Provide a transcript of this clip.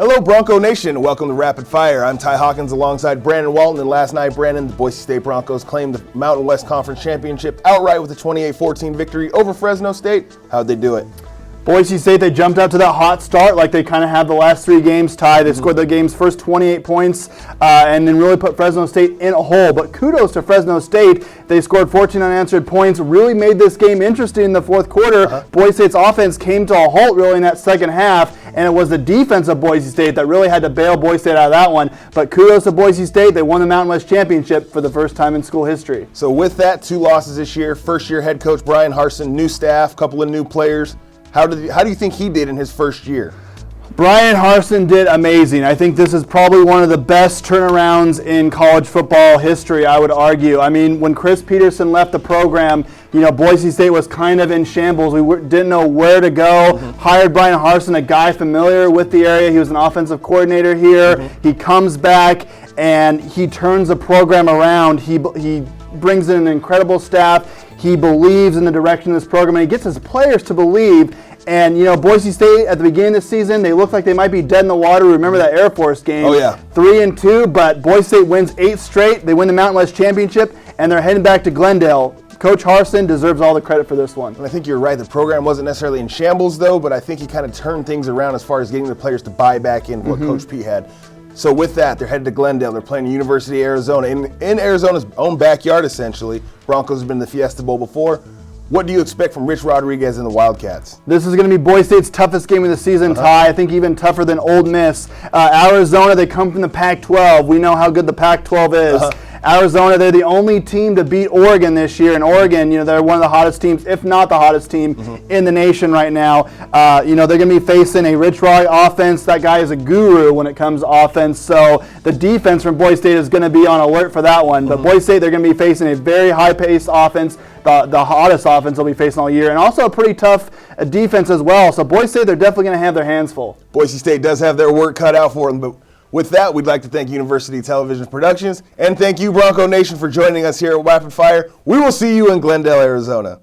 Hello, Bronco Nation. Welcome to Rapid Fire. I'm Ty Hawkins alongside Brandon Walton. And last night, Brandon, the Boise State Broncos claimed the Mountain West Conference Championship outright with a 28-14 victory over Fresno State. How'd they do it? Boise State, they jumped out to that hot start like they kind of had the last three games, Ty. They scored the game's first 28 points and then really put Fresno State in a hole. But kudos to Fresno State. They scored 14 unanswered points, really made this game interesting in the fourth quarter. Boise State's offense came to a halt really in that second half, and it was the defense of Boise State that really had to bail Boise State out of that one. But kudos to Boise State. They won the Mountain West Championship for the first time in school history. So with that, 2 losses this year. First-year head coach Brian Harsin, new staff, couple of new players. How do you think he did in his first year? Brian Harsin did amazing. I think this is probably one of the best turnarounds in college football history, I would argue. I mean, when Chris Peterson left the program, Boise State was kind of in shambles. We didn't know where to go. Hired Brian Harsin, a guy familiar with the area. He was an offensive coordinator here. He comes back and he turns the program around. He brings in an incredible staff. He believes in the direction of this program, and he gets his players to believe. And, Boise State, at the beginning of the season, they looked like they might be dead in the water. Remember that Air Force game? Oh, yeah. 3-2, but Boise State wins 8 straight. They win the Mountain West Championship, and they're heading back to Glendale. Coach Harsin deserves all the credit for this one. And I think you're right. The program wasn't necessarily in shambles, though, but I think he kind of turned things around as far as getting the players to buy back in what Coach P had. So with that, they're headed to Glendale. They're playing University of Arizona. In Arizona's own backyard, essentially. Broncos have been in the Fiesta Bowl before. What do you expect from Rich Rodriguez and the Wildcats? This is going to be Boise State's toughest game of the season, Ty. I think even tougher than Ole Miss. Arizona, they come from the Pac-12. We know how good the Pac-12 is. Arizona, they're the only team to beat Oregon this year. And Oregon, they're one of the hottest teams, if not the hottest team in the nation right now. They're going to be facing a Rich Rod offense. That guy is a guru when it comes to offense. So the defense from Boise State is going to be on alert for that one. But Boise State, they're going to be facing a very high-paced offense, the hottest offense they'll be facing all year, and also a pretty tough defense as well. So Boise State, they're definitely going to have their hands full. Boise State does have their work cut out for them, but with that, we'd like to thank University Television Productions, and thank you, Bronco Nation, for joining us here at Rapid Fire. We will see you in Glendale, Arizona.